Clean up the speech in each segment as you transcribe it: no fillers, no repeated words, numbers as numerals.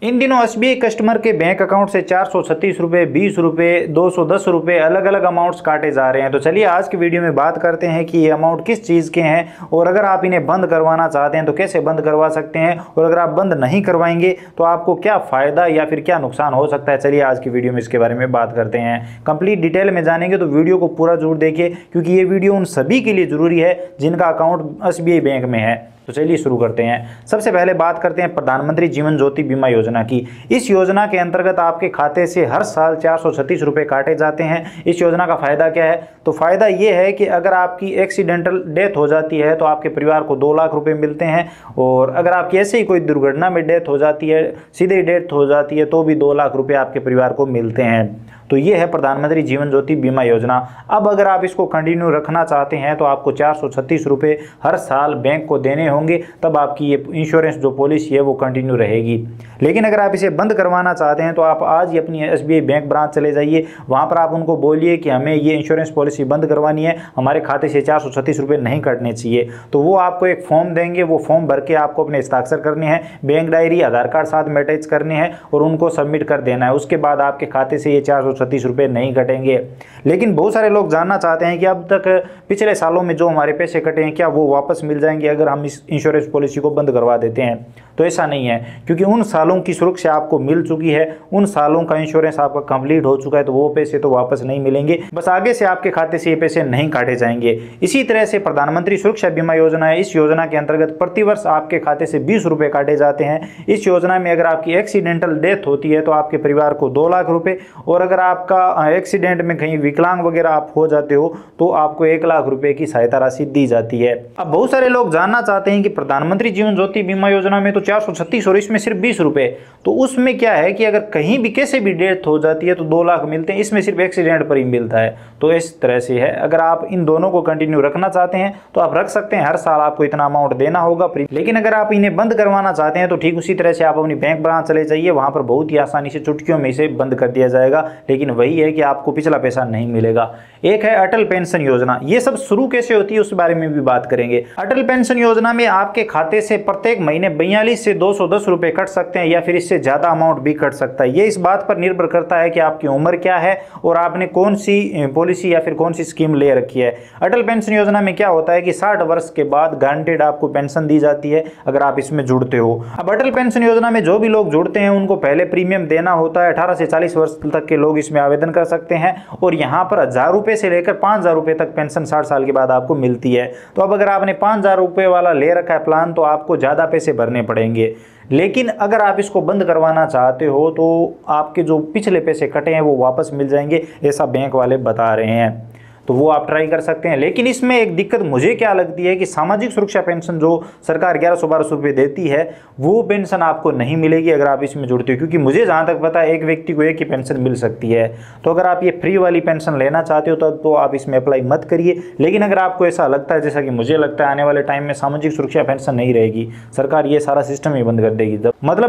इन दिनों SBI customer के bank account से 436 रुपये, 20 रुपये, 210 रुपये अलग अलग अमाउंट्स काटे जा रहे हैं। तो चलिए आज की वीडियो में बात करते हैं कि ये अमाउंट किस चीज़ के हैं और अगर आप इन्हें बंद करवाना चाहते हैं तो कैसे बंद करवा सकते हैं, और अगर आप बंद नहीं करवाएंगे तो आपको क्या फ़ायदा या फिर क्या नुकसान हो सकता है। चलिए आज की वीडियो में इसके बारे में बात करते हैं। कंप्लीट डिटेल में जानेंगे तो वीडियो को पूरा जरूर देखिए, क्योंकि ये वीडियो उन सभी के लिए ज़रूरी है जिनका अकाउंट एसबीआई बैंक में है। तो चलिए शुरू करते हैं। सबसे पहले बात करते हैं प्रधानमंत्री जीवन ज्योति बीमा योजना की। इस योजना के अंतर्गत आपके खाते से हर साल 436 रुपये काटे जाते हैं। इस योजना का फ़ायदा क्या है? तो फ़ायदा ये है कि अगर आपकी एक्सीडेंटल डेथ हो जाती है तो आपके परिवार को 2 लाख रुपये मिलते हैं, और अगर आपकी ऐसे ही कोई दुर्घटना में डेथ हो जाती है, सीधे डेथ हो जाती है, तो भी 2 लाख रुपये आपके परिवार को मिलते हैं। तो ये है प्रधानमंत्री जीवन ज्योति बीमा योजना। अब अगर आप इसको कंटिन्यू रखना चाहते हैं तो आपको 436 रुपये हर साल बैंक को देने होंगे, तब आपकी ये इंश्योरेंस जो पॉलिसी है वो कंटिन्यू रहेगी। लेकिन अगर आप इसे बंद करवाना चाहते हैं तो आप आज ही अपनी एसबीआई बैंक ब्रांच चले जाइए, वहाँ पर आप उनको बोलिए कि हमें ये इंश्योरेंस पॉलिसी बंद करवानी है, हमारे खाते से 436 रुपये नहीं कटने चाहिए। तो वो आपको एक फॉर्म देंगे, वो फॉर्म भर के आपको अपने हस्ताक्षर करने हैं, बैंक डायरी, आधार कार्ड साथ में अटैच करने हैं और उनको सबमिट कर देना है। उसके बाद आपके खाते से ये 436 रुपये नहीं कटेंगे। लेकिन बहुत सारे लोग जानना चाहते हैं कि अब तक पिछले सालों में जो हमारे पैसे कटे हैं क्या वो वापस मिल जाएंगे अगर हम इस इंश्योरेंस पॉलिसी को बंद करवा देते हैं। तो ऐसा नहीं है, क्योंकि उन सालों की सुरक्षा आपको मिल चुकी है, उन सालों का इंश्योरेंस आपका कंप्लीट हो चुका है, तो वो पैसे तो वापस नहीं मिलेंगे, बस आगे से आपके खाते से ये पैसे नहीं काटे जाएंगे। इसी तरह से प्रधानमंत्री सुरक्षा बीमा योजना है। इस योजना के अंतर्गत प्रतिवर्ष आपके खाते से 20 रुपये काटे जाते हैं। इस योजना में अगर आपकी एक्सीडेंटल डेथ होती है तो आपके परिवार को 2 लाख रुपये, और अगर आपका एक्सीडेंट में कहीं विकलांग वगैरह आप हो जाते हो तो आपको 1 लाख रुपए की सहायता राशि दी जाती है। अब बहुत सारे लोग जानना चाहते हैं कि प्रधानमंत्री जीवन ज्योति बीमा योजना में तो 436 और इसमें सिर्फ 20 रुपये, तो उसमें क्या है कि अगर कहीं भी कैसे भी डेथ हो जाती है तो 2 लाख मिलते हैं, इसमें सिर्फ एक्सीडेंट पर ही मिलता है। तो इस तरह से है। अगर आप इन दोनों को कंटिन्यू रखना चाहते हैं तो आप रख सकते हैं, हर साल आपको इतना अमाउंट देना होगा। लेकिन अगर आप इन्हें बंद करवाना चाहते हैं तो ठीक उसी तरह से आप अपनी बैंक ब्रांच चले जाइए, वहां पर बहुत ही आसानी से चुटकियों में इसे बंद कर दिया जाएगा। लेकिन वही है कि आपको पिछला पैसा नहीं मिलेगा। एक है अटल पेंशन योजना। ये सब शुरू कैसे होती है उस बारे में भी बात करेंगे। अटल पेंशन योजना में आपके खाते से प्रत्येक महीने 42 से 210 रुपए कट सकते हैं, या फिर इससे ज्यादा अमाउंट भी कट सकता है। ये इस बात पर निर्भर करता है कि आपकी उम्र क्या है और आपने कौन सी पॉलिसी या फिर कौन सी स्कीम ले रखी है। अटल पेंशन योजना में क्या होता है कि 60 वर्ष के बाद गारंटेड आपको पेंशन दी जाती है अगर आप इसमें जुड़ते हो। अब अटल पेंशन योजना में जो भी लोग जुड़ते हैं उनको पहले प्रीमियम देना होता है। 18 से 40 वर्ष तक के लोग इसमें आवेदन कर सकते हैं, और यहाँ पर 1000 रुपये से लेकर 5000 रुपये तक पेंशन 60 साल के बाद आपको मिलती है। तो अब अगर आपने 5000 रुपये वाला ले रखा है प्लान तो आपको ज़्यादा पैसे भरने पड़ेंगे। लेकिन अगर आप इसको बंद करवाना चाहते हो तो आपके जो पिछले पैसे कटे हैं वो वापस मिल जाएंगे, ऐसा बैंक वाले बता रहे हैं। तो वो आप ट्राई कर सकते हैं। लेकिन इसमें एक दिक्कत मुझे क्या लगती है कि सामाजिक सुरक्षा पेंशन जो सरकार 1100-1200 रुपये देती है वो पेंशन आपको नहीं मिलेगी अगर आप इसमें जुड़ते हो, क्योंकि मुझे जहाँ तक पता है एक व्यक्ति को एक ही पेंशन मिल सकती है। तो अगर आप ये फ्री वाली पेंशन लेना चाहते हो तब तो आप इसमें अप्लाई मत करिए। लेकिन अगर आपको ऐसा लगता है, जैसा कि मुझे लगता है आने वाले टाइम में सामाजिक सुरक्षा पेंशन नहीं रहेगी, सरकार ये सारा सिस्टम ही बंद कर देगी।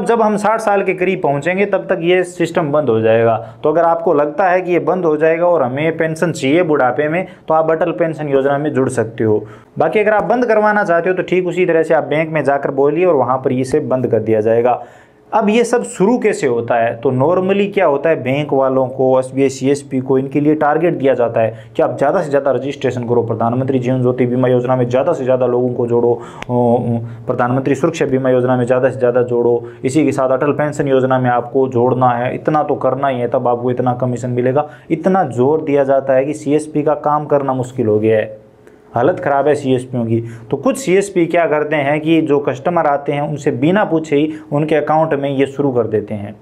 जब हम 60 साल के करीब पहुँचेंगे तब तक ये सिस्टम बंद हो जाएगा। तो अगर आपको लगता है कि ये बंद हो जाएगा और हमें पेंशन चाहिए बुढ़ापे में, तो आप अटल पेंशन योजना में जुड़ सकते हो। बाकी अगर आप बंद करवाना चाहते हो तो ठीक उसी तरह से आप बैंक में जाकर बोलिए और वहां पर इसे बंद कर दिया जाएगा। अब ये सब शुरू कैसे होता है? तो नॉर्मली क्या होता है, बैंक वालों को, एसबीआई सीएसपी को, इनके लिए टारगेट दिया जाता है कि आप ज़्यादा से ज़्यादा रजिस्ट्रेशन करो, प्रधानमंत्री जीवन ज्योति बीमा योजना में ज़्यादा से ज़्यादा लोगों को जोड़ो, प्रधानमंत्री सुरक्षा बीमा योजना में ज़्यादा से ज़्यादा जोड़ो, इसी के साथ अटल पेंशन योजना में आपको जोड़ना है, इतना तो करना ही है, तब आपको इतना कमीशन मिलेगा। इतना जोर दिया जाता है कि सीएसपी का काम करना मुश्किल हो गया है। हालत ख़राब है सीएसपीओं की। तो कुछ सीएसपी क्या करते हैं कि जो कस्टमर आते हैं उनसे बिना पूछे ही उनके अकाउंट में ये शुरू कर देते हैं,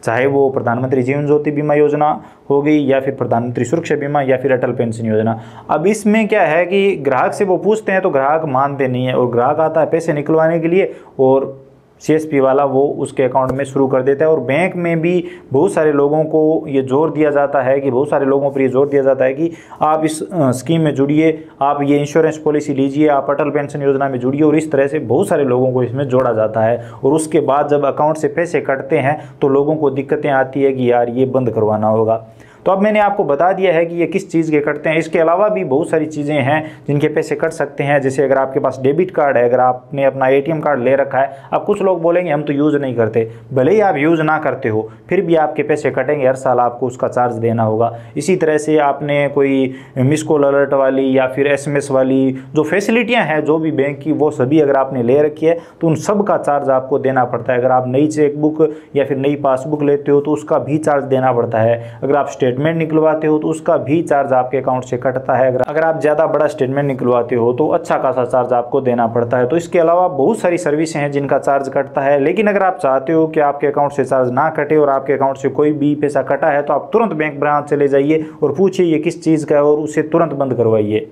चाहे वो प्रधानमंत्री जीवन ज्योति बीमा योजना हो गई या फिर प्रधानमंत्री सुरक्षा बीमा या फिर अटल पेंशन योजना। अब इसमें क्या है कि ग्राहक से वो पूछते हैं तो ग्राहक मानते नहीं है, और ग्राहक आता है पैसे निकलवाने के लिए और सीएसपी वाला वो उसके अकाउंट में शुरू कर देता है। और बैंक में भी बहुत सारे लोगों को ये जोर दिया जाता है कि आप इस स्कीम में जुड़िए, आप ये इंश्योरेंस पॉलिसी लीजिए, आप अटल पेंशन योजना में जुड़िए, और इस तरह से बहुत सारे लोगों को इसमें जोड़ा जाता है। और उसके बाद जब अकाउंट से पैसे कटते हैं तो लोगों को दिक्कतें आती है कि यार ये बंद करवाना होगा। तो अब मैंने आपको बता दिया है कि ये किस चीज़ के कटते हैं। इसके अलावा भी बहुत सारी चीज़ें हैं जिनके पैसे कट सकते हैं। जैसे अगर आपके पास डेबिट कार्ड है, अगर आपने अपना ATM कार्ड ले रखा है, अब कुछ लोग बोलेंगे हम तो यूज़ नहीं करते, भले ही आप यूज़ ना करते हो फिर भी आपके पैसे कटेंगे, हर साल आपको उसका चार्ज देना होगा। इसी तरह से आपने कोई मिस कॉल अलर्ट वाली या फिर SMS वाली जो फैसिलिटियाँ हैं जो भी बैंक की, वो सभी अगर आपने ले रखी है तो उन सब का चार्ज आपको देना पड़ता है। अगर आप नई चेकबुक या फिर नई पासबुक लेते हो तो उसका भी चार्ज देना पड़ता है। अगर आप स्टेटमेंट निकलवाते हो तो उसका भी चार्ज आपके अकाउंट से कटता है। अगर आप ज़्यादा बड़ा स्टेटमेंट निकलवाते हो तो अच्छा खासा चार्ज आपको देना पड़ता है। तो इसके अलावा बहुत सारी सर्विसें हैं जिनका चार्ज कटता है। लेकिन अगर आप चाहते हो कि आपके अकाउंट से चार्ज ना कटे और आपके अकाउंट से कोई भी पैसा कटा है तो आप तुरंत बैंक ब्रांच चले जाइए और पूछिए ये किस चीज़ का है और उसे तुरंत बंद करवाइए।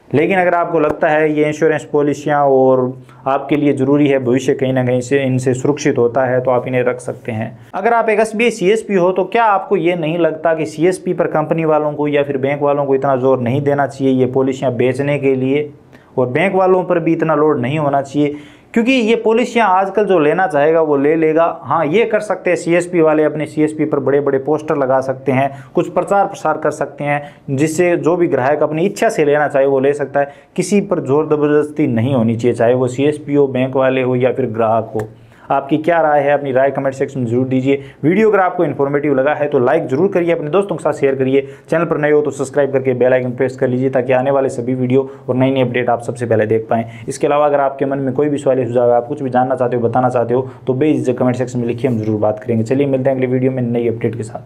लेकिन अगर आपको लगता है ये इंश्योरेंस पॉलिसियाँ और आपके लिए ज़रूरी है, भविष्य कहीं ना कहीं से इनसे सुरक्षित होता है, तो आप इन्हें रख सकते हैं। अगर आप एक SBI CSP हो तो क्या आपको ये नहीं लगता कि CSP पर कंपनी वालों को या फिर बैंक वालों को इतना जोर नहीं देना चाहिए ये पॉलिसियाँ बेचने के लिए, और बैंक वालों पर भी इतना लोड नहीं होना चाहिए? क्योंकि ये पॉलिसियाँ आजकल जो लेना चाहेगा वो ले लेगा। हाँ, ये कर सकते हैं CSP वाले, अपने CSP पर बड़े बड़े पोस्टर लगा सकते हैं, कुछ प्रचार प्रसार कर सकते हैं जिससे जो भी ग्राहक अपनी इच्छा से लेना चाहे वो ले सकता है। किसी पर जोर ज़बरदस्ती नहीं होनी चाहिए, चाहे वो CSP हो, बैंक वाले हो या फिर ग्राहक हो। आपकी क्या राय है? अपनी राय कमेंट सेक्शन में जरूर दीजिए। वीडियो अगर आपको इन्फॉर्मेटिव लगा है तो लाइक जरूर करिए, अपने दोस्तों के साथ शेयर करिए। चैनल पर नए हो तो सब्सक्राइब करके बेल आइकन प्रेस कर लीजिए ताकि आने वाले सभी वीडियो और नई नई अपडेट आप सबसे पहले देख पाएं। इसके अलावा अगर आपके मन में कोई भी सवाल सुझाव है, आप कुछ भी जानना चाहते हो, बताना चाहते हो तो बेझिझक कमेंट सेक्शन में लिखिए, हम जरूर बात करेंगे। चलिए मिलते हैं अगले वीडियो में नई अपडेट के साथ।